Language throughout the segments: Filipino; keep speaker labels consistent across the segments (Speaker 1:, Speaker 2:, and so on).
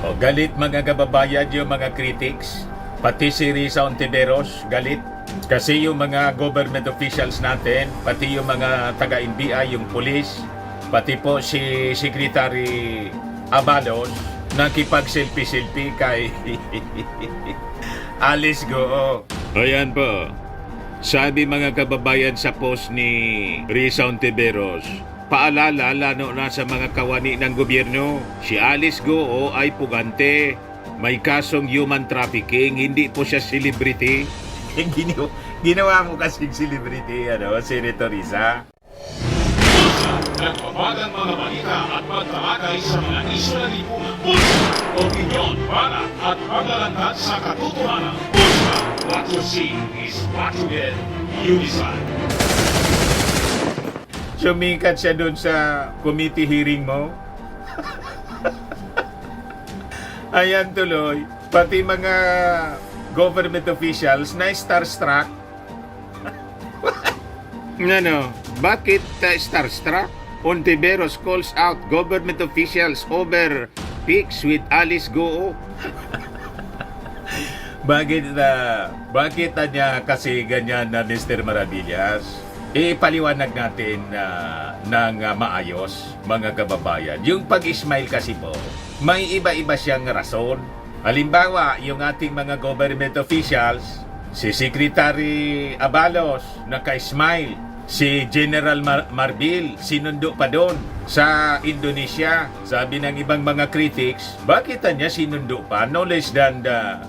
Speaker 1: O galit mga kababayan yung mga critics, pati si Risa Ontiveros galit. Kasi yung mga government officials natin, pati yung mga taga-NBI, yung police, pati po si Secretary Abalos, nakipag-selfie-selfie kay Alice Goo. Ayan po. Sabi mga kababayan sa post ni Risa Ontiveros, paalala lalo na sa mga kawani ng gobyerno, si Alice Goo ay pugante. May kasong human trafficking, hindi po siya celebrity. Ginawa mo kasing celebrity, Senator Risa.
Speaker 2: Nagbabagang mga balita at magtalakay sa mga isyu na lipunan. Pulsa, opinyon, para at paglalantad sa katotohanan. Pulsa, what you see is what you get. Unisan.
Speaker 1: Sumikat siya doon sa committee hearing mo. Ayan tuloy, pati mga government officials na starstruck. Ano, bakit starstruck? Ontiveros calls out government officials over pics with Alice Goo. Bakit niya kasi ganyan na Mr. Maravillas? Ipaliwanag natin ng maayos, mga kababayan. Yung pag-smile kasi po, may iba-iba siyang rason. Halimbawa, yung ating mga government officials, si Secretary Abalos, naka-smile. Si General Marbil, sinundo pa doon sa Indonesia. Sabi ng ibang mga critics, bakit niya sinundo pa? No less than the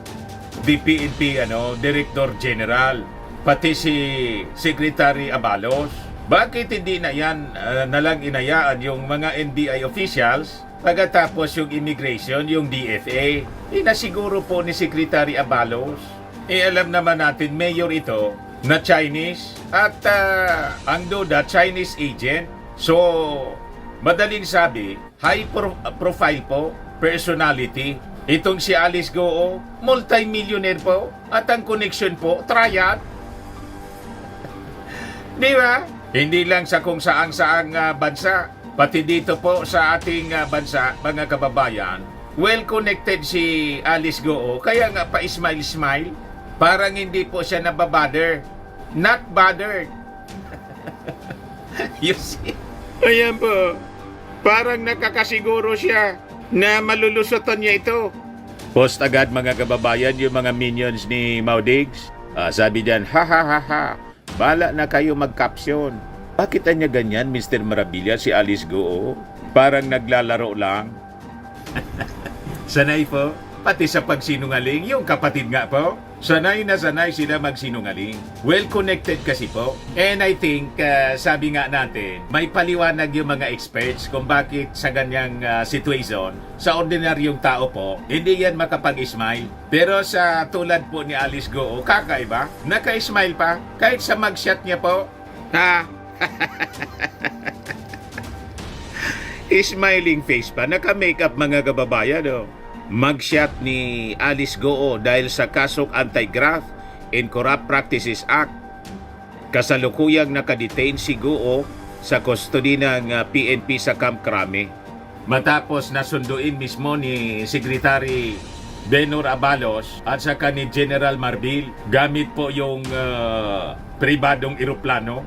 Speaker 1: PNP, Director General. Pati si Secretary Abalos. Bakit hindi na yan nalang inayaan yung mga NBI officials pagkatapos yung immigration, yung DFA? Nasiguro po ni Secretary Abalos. Alam naman natin, mayor ito na Chinese at ang duda, Chinese agent. So, madaling sabi, high profile po, personality. Itong si Alice Goo, multi-millionaire po at ang connection po, triad. Di ba? Hindi lang sa kung saang bansa, pati dito po sa ating bansa, mga kababayan, well-connected si Alice Goo, kaya nga pa-smile-smile, parang hindi po siya nababother. Not bothered. You see? Ayan po. Parang nakakasiguro siya na malulusotan niya ito. Post agad mga kababayan yung mga minions ni Maudigs. Sabi diyan, ha ha ha ha. Bala na kayo mag-caption. Bakit niya ganyan, Mr. Marabilla, si Alice Goo? Parang naglalaro lang. Sanay po. Pati sa pagsinungaling, yung kapatid nga po. Sanay na sanay sila magsinungaling. Well-connected kasi po. And I think, sabi nga natin, may paliwanag yung mga experts kung bakit sa ganyang situation, sa ordinaryong tao po, hindi yan makapag-smile. Pero sa tulad po ni Alice Goo, kakaiba, naka-smile pa, kahit sa mugshot niya po. Ha? Smiling face pa, naka-makeup mga kababayan, mugshot ni Alice Goo dahil sa kasong Anti-Graft and Corrupt Practices Act. Kasalukuyang nakadetain si Goo sa custody ng PNP sa Camp Crame. Matapos nasunduin mismo ni Secretary Benhur Abalos at saka ni General Marbil gamit po yung pribadong eroplano.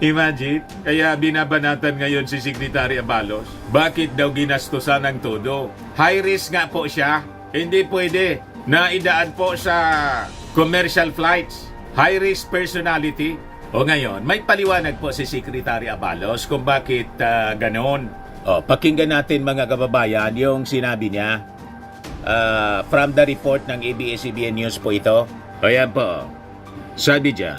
Speaker 1: Imagine, kaya binabanatan ngayon si Secretary Abalos. Bakit daw ginastusan ng todo? High risk nga po siya. Hindi pwede na idaan po sa commercial flights. High risk personality. O ngayon, may paliwanag po si Secretary Abalos kung bakit ganoon. Pakinggan natin mga kababayan yung sinabi niya. From the report ng ABS-CBN News po ito. Ayan po. Sabi dyan,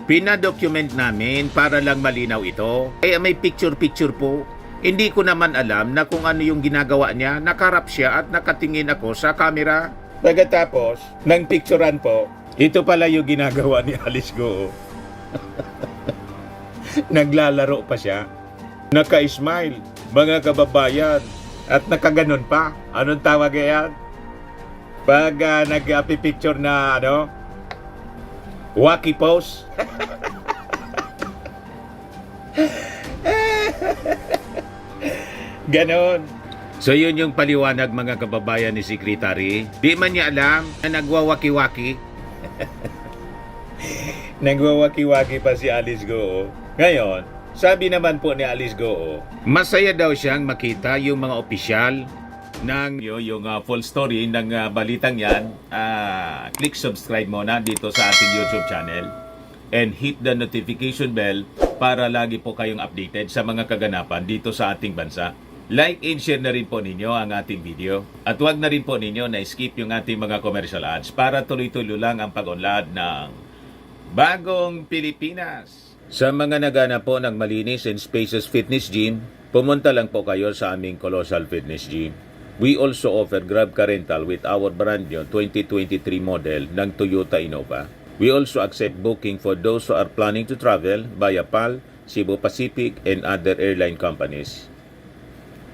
Speaker 1: pinadocument namin para lang malinaw ito. May picture-picture po. Hindi ko naman alam na kung ano yung ginagawa niya. Nakarap siya at nakatingin ako sa camera. Pagkatapos, ng picturean po, ito pala yung ginagawa ni Alice Goo. Naglalaro pa siya. Naka-smile, mga kababayan. At nakaganon pa. Anong tawag yan? Pag nag-picture na wacky pose. Ganon. So yun yung paliwanag mga kababayan ni Secretary. Di man niya alam na nagwawaki-waki. Nagwawaki-waki pa si Alice Goo. Ngayon, sabi naman po ni Alice Goo, masaya daw siyang makita yung mga opisyal ng yung full story ng balitang yan. Click subscribe muna dito sa ating YouTube channel and hit the notification bell para lagi po kayong updated sa mga kaganapan dito sa ating bansa. Like and share na rin po ninyo ang ating video. At huwag na rin po ninyo na skip yung ating mga commercial ads para tuloy-tuloy lang ang pag-unlad ng Bagong Pilipinas. Sa mga nagana po ng malinis and spacious fitness gym, pumunta lang po kayo sa aming Colossal Fitness Gym. We also offer Grab Car Rental with our brand new 2023 model ng Toyota Innova. We also accept booking for those who are planning to travel via PAL, Cebu Pacific, and other airline companies,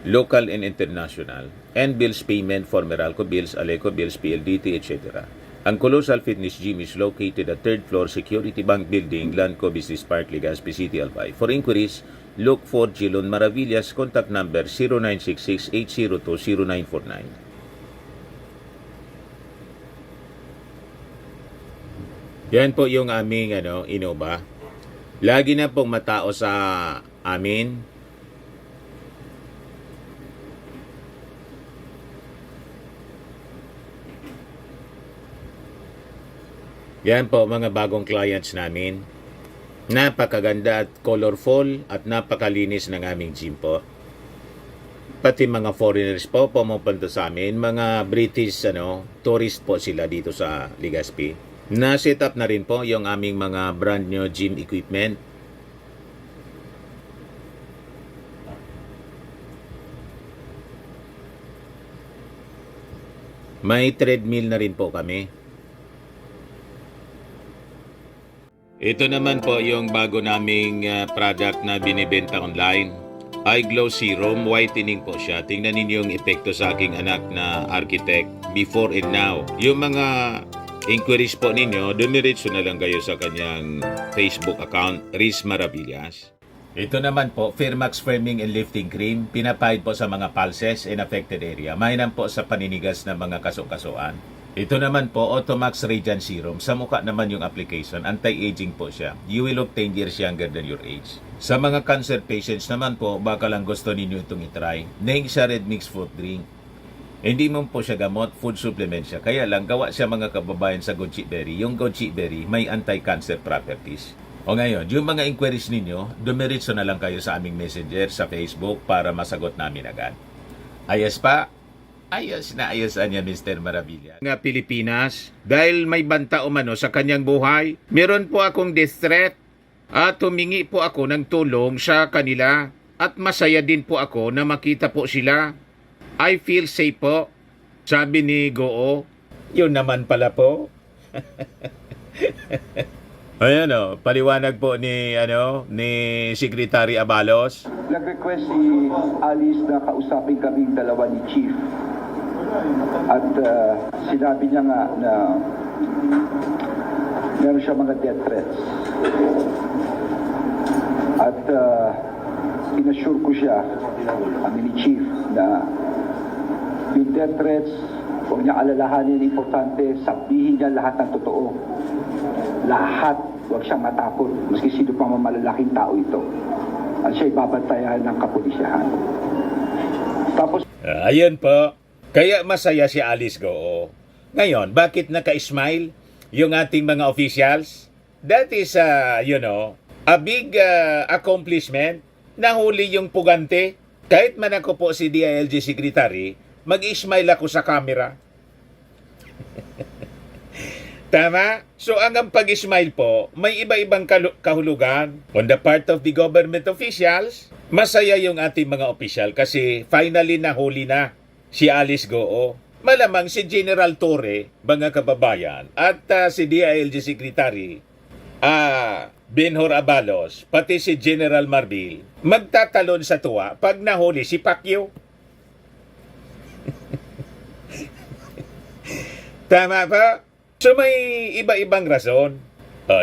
Speaker 1: local and international, and bills payment for Meralco Bills, Aleco Bills, PLDT, etc. Ang Colossal Fitness Gym is located at 3rd floor Security Bank Building, Lanco Business Park, Legazpi City, Albay. For inquiries, look for Gilon Maravillas, contact number 0966-802-0949. Yan po yung aming Innova. Lagi na pong matao sa amin. Yan po mga bagong clients namin. Napakaganda at colorful at napakalinis ng aming gym po. Pati mga foreigners po pumupunta sa amin, mga British tourist po sila dito sa Legazpi. Na-set up na rin po yung aming mga brand new gym equipment. May treadmill na rin po kami. Ito naman po yung bago naming product na binibenta online. Eye Glow Serum, whitening po siya. Tingnan ninyo yung epekto sa aking anak na architect before and now. Yung mga inquiries po ninyo, dumiretso na lang kayo sa kanyang Facebook account, Riz Maravillas. Ito naman po, Firmax Firming and Lifting Cream, pinapahid po sa mga pulses in affected area. Mainam po sa paninigas ng mga kaso-kasuan. Ito naman po, Automax Radiant Serum. Sa mukha naman yung application, anti-aging po siya. You will look 10 years younger than your age. Sa mga cancer patients naman po, baka lang gusto ninyo itong itry. Neng siya red mixed fruit drink. Hindi mo po siya gamot, food supplement siya. Kaya lang, gawa siya mga kababayan sa goji berry. Yung goji berry may anti-cancer properties. O ngayon, yung mga inquiries ninyo, dumiretso na lang kayo sa aming messenger sa Facebook para masagot namin agad. Ayos pa? Ayos na ayos niya Mr. Maravilla. Nga Pilipinas, dahil may banta umano sa kanyang buhay, meron po akong death threat at humingi po ako ng tulong sa kanila at masaya din po ako na makita po sila. I feel safe po, sabi ni Goo. Yun naman pala po. Ayan paliwanag po ni Secretary Abalos.
Speaker 3: Nag-request si Alice na kausapin kaming dalawa ni Chief. At sinabi niya nga na meron siya mga death threats. At inassure ko siya, kami ni Chief, na yung death threats, huwag niya alalahanin, importante, sabihin niya lahat ng totoo. Lahat, huwag siyang matakot, maski sino pang malalaking tao ito. At siya ibabantayan ng kapulisyahan. Tapos,
Speaker 1: ayun po. Kaya masaya si Alice Goo. Ngayon, bakit naka-smile yung ating mga officials? That is, a big accomplishment. Nahuli yung pugante. Kahit man ako po si DILG Secretary, mag-smile ako sa camera. Tama? So, ang pag-smile po, may iba-ibang kahulugan. On the part of the government officials, masaya yung ating mga official kasi finally nahuli na si Alice Goo. Malamang si General Torre, mga kababayan, at si DILG Secretary, Benhur Abalos, pati si General Marbil, magtatalon sa tuwa pag nahuli si Pacquiao. Tama ba? So may iba-ibang rason.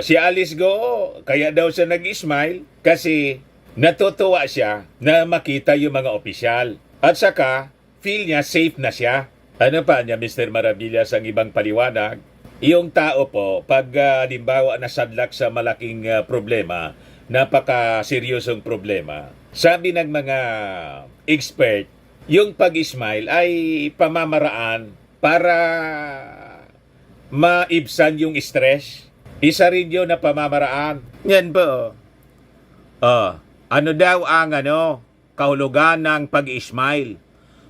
Speaker 1: Si Alice Goo, kaya daw siya nag-smile kasi natutuwa siya na makita yung mga opisyal. At saka, feel niya safe na siya. Ano pa niya, Mr. Maravillas, ang ibang paliwanag? Yung tao po, pag halimbawa nasadlak sa malaking problema, napaka-seryosong problema, sabi ng mga expert, yung pag-smile ay pamamaraan para maibsan yung stress. Isa rin yun na pamamaraan. Yan po. Ano daw ang kahulugan ng pag-smile?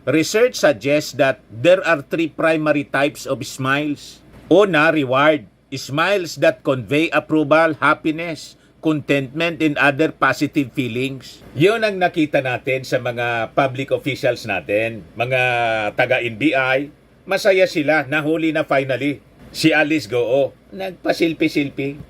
Speaker 1: Research suggests that there are 3 primary types of smiles. Una, reward. Smiles that convey approval, happiness, contentment, and other positive feelings. Yun ang nakita natin sa mga public officials natin, mga taga-NBI. Masaya sila, nahuli na finally. Si Alice Goo, nagpasilpi-silpi.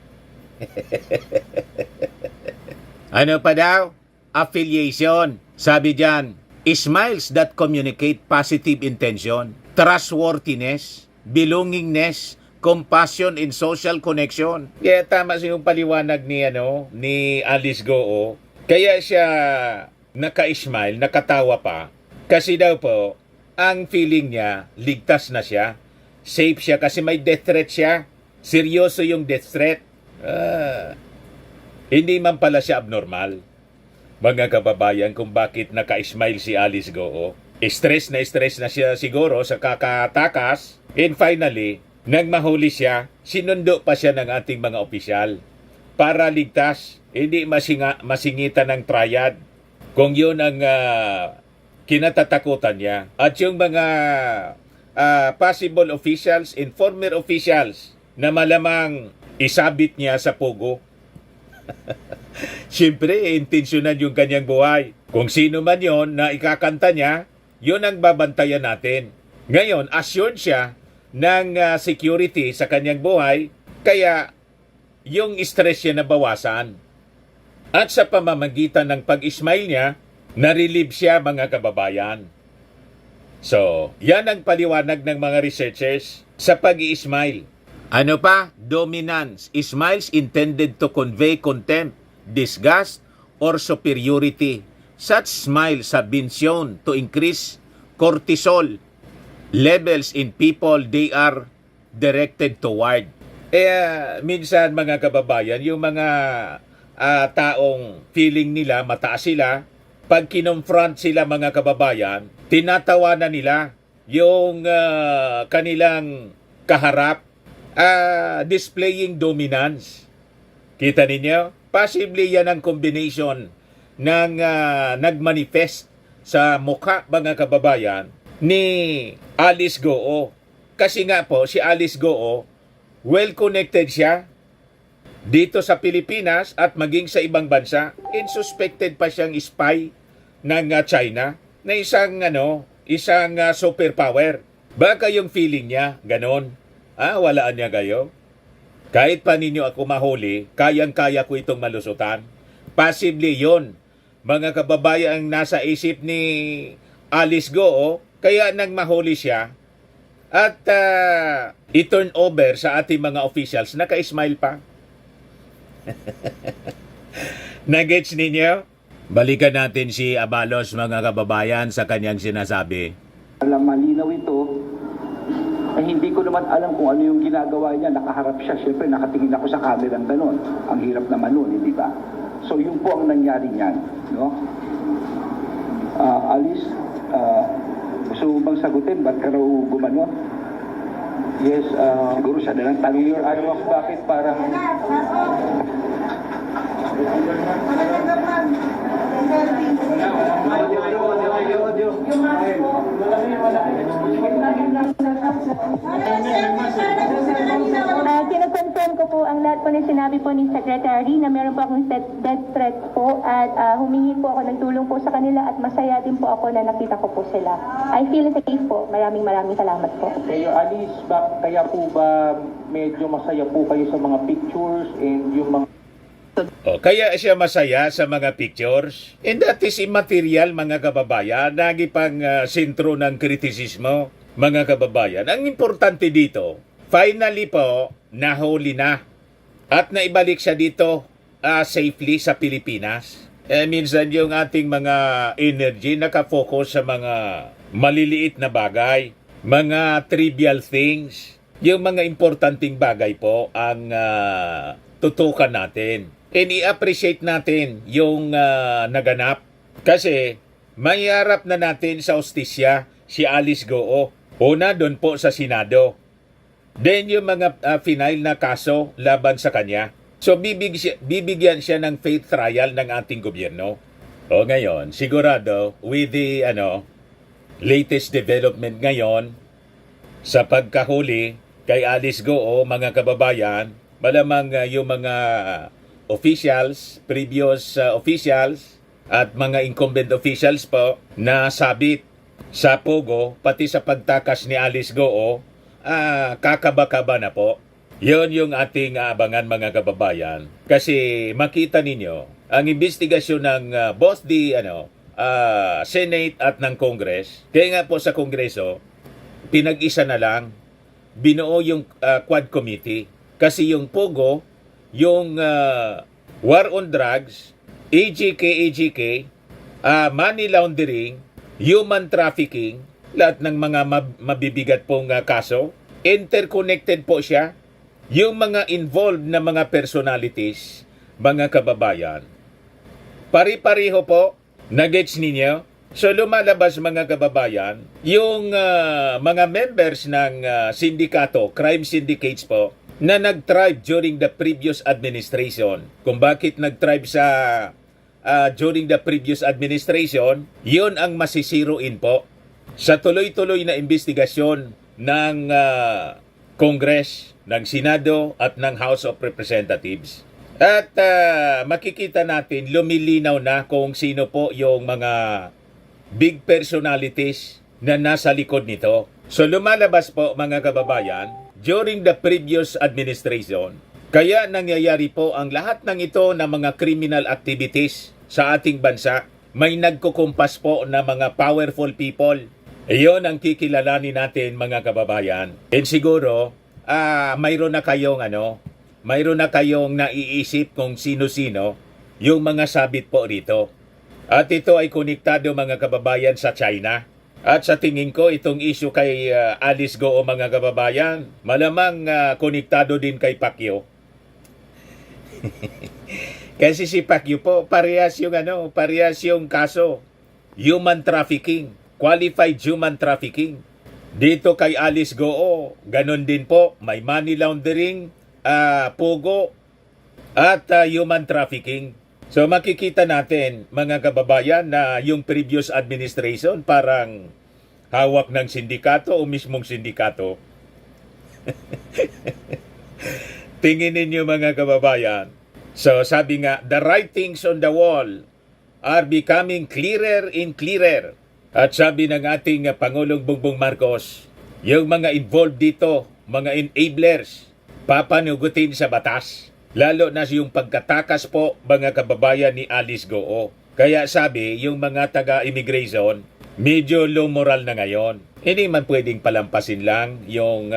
Speaker 1: Ano pa daw? Affiliation. Sabi diyan, smiles that communicate positive intention, trustworthiness, belongingness, compassion, and social connection. Kaya tama yung paliwanag ni Alice Goo. Kaya siya naka-smile, nakatawa pa. Kasi daw po, ang feeling niya, ligtas na siya. Safe siya kasi may death threat siya. Seryoso yung death threat. Hindi man pala siya abnormal. Mga kababayan, kung bakit naka-smile si Alice Goo. Stress na siya siguro sa kakatakas. And finally, nang mahuli siya, sinundo pa siya ng ating mga opisyal para ligtas, hindi masingitan ng triad. Kung yun ang kinatatakutan niya. At yung mga possible officials and former officials na malamang isabit niya sa pugo. Siyempre, intensyonan yung kanyang buhay. Kung sino man yon na ikakanta niya, yun ang babantayan natin. Ngayon, assured siya ng security sa kanyang buhay, kaya yung stress niya nabawasan. At sa pamamagitan ng pag-smile niya, na-relieve siya, mga kababayan. So, yan ang paliwanag ng mga researchers sa pag-i-smile. Ano pa? Dominance. Smiles intended to convey contempt, disgust, or superiority. Such smiles have been shown to increase cortisol levels in people they are directed toward. Minsan mga kababayan, yung mga taong feeling nila, mataas sila, pag kinonfront sila mga kababayan, tinatawanan nila yung kanilang kaharap, displaying dominance. Kita ninyo? Possibly yan ang combination ng nagmanifest sa mukha mga kababayan ni Alice Goo. Kasi nga po, si Alice Goo, well-connected siya dito sa Pilipinas at maging sa ibang bansa. And suspected pa siyang spy ng China na isang superpower. Baka yung feeling niya, ganon. Walaan niya kayo. Kahit pa ninyo ako mahuli, kayang-kaya ko itong malusutan. Possibly yon, mga kababayan, ang nasa isip ni Alice Goo, kaya nang mahuli siya at i-turn over sa ating mga officials, naka-smile pa. Nagets ninyo? Balikan natin si Abalos, mga kababayan, sa kanyang sinasabi.
Speaker 3: Alam, malinaw ito. Hindi ko naman alam kung ano yung ginagawa niya. Nakaharap siya. Siyempre, nakatingin ako sa camera ng ganon. Ang hirap naman nun, hindi ba? So, yun po ang nangyari niyan. No? Alice, gusto mo bang sagutin? Ba't ka raw gumanon? Yes, siguro siya na lang. Tanong your eyewalk, bakit parang...
Speaker 4: Kinakonfirm ko po ang lahat po na sinabi po ni Secretary na meron po akong death threat po at humingi po ako ng tulong po sa kanila at masaya din po ako na nakita ko po sila. I feel safe po. Maraming salamat po.
Speaker 5: Kayo, Alice, kaya po ba medyo masaya po kayo sa mga pictures and yung mga...
Speaker 1: Kaya siya masaya sa mga pictures. And that is immaterial, mga kababayan. Nagipang sentro ng kritisismo, mga kababayan. Ang importante dito, finally po, nahuli na. At naibalik siya dito safely sa Pilipinas. Minsan yung ating mga energy nakafocus sa mga maliliit na bagay, mga trivial things, yung mga importanteng bagay po ang tutukan natin. And i-appreciate natin yung naganap. Kasi may harap na natin sa hustisya si Alice Goo. Una doon po sa Senado. Then yung mga final na kaso laban sa kanya. So bibigyan siya ng faith trial ng ating gobyerno. O ngayon, sigurado with the latest development ngayon sa pagkahuli kay Alice Goo, mga kababayan, malamang yung mga officials, previous officials at mga incumbent officials po na sabit sa Pogo pati sa pagtakas ni Alice Goo, kakaba-kaba na po. Yun yung ating aabangan, mga kababayan. Kasi makita ninyo, ang investigasyon ng both the Senate at ng Congress, kaya nga po sa Kongreso, pinag-isa na lang, binuo yung Quad Committee. Kasi yung Pogo, yung War on Drugs, AGK, money laundering, human trafficking, lahat ng mga mabibigat pong kaso, interconnected po siya. Yung mga involved na mga personalities, mga kababayan, pari-pariho po, na-gets ninyo? So lumalabas, mga kababayan, yung mga members ng sindikato, crime syndicates po, na nag-thrive during the previous administration. Kung bakit nag-thrive sa during the previous administration, yun ang masisiruin po sa tuloy-tuloy na investigasyon ng Congress, ng Senado at ng House of Representatives. At makikita natin, lumilinaw na kung sino po yung mga big personalities na nasa likod nito. So lumalabas po, mga kababayan, during the previous administration, kaya nangyayari po ang lahat ng ito na mga criminal activities sa ating bansa. May nagkukumpas po na mga powerful people. Iyon ang kikilalanin natin, mga kababayan. And siguro, mayroon na kayong naiisip kung sino-sino yung mga sabit po rito. At ito ay konektado, mga kababayan, sa China. At sa tingin ko, itong issue kay Alice Goo, mga kababayan, malamang konektado din kay Pacquiao. Kasi si Pacquiao po, parehas yung kaso. Human trafficking, qualified human trafficking. Dito kay Alice Goo, ganun din po, may money laundering, Pogo, at human trafficking. So makikita natin, mga kababayan, na yung previous administration parang hawak ng sindikato o mismong sindikato. Tingin ninyo, mga kababayan. So sabi nga, the writings on the wall are becoming clearer and clearer. At sabi ng ating Pangulong Bongbong Marcos, yung mga involved dito, mga enablers, papanugutin sa batas. Lalo na yung pagkatakas po, mga kababayan, ni Alice Goo. Kaya sabi, yung mga taga-immigration, medyo low moral na ngayon. Hindi man pwedeng palampasin lang yung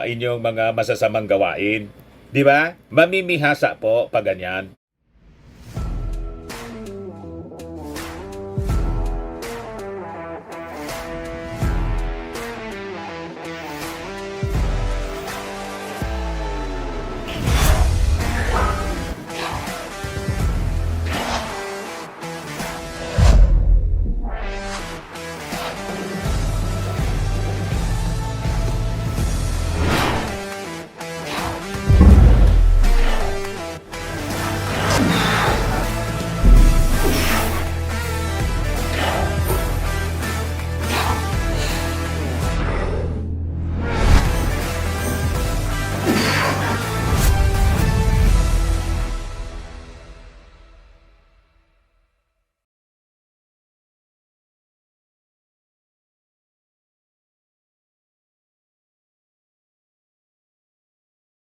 Speaker 1: inyong mga masasamang gawain. Di ba? Mamimihasa po pag ganyan.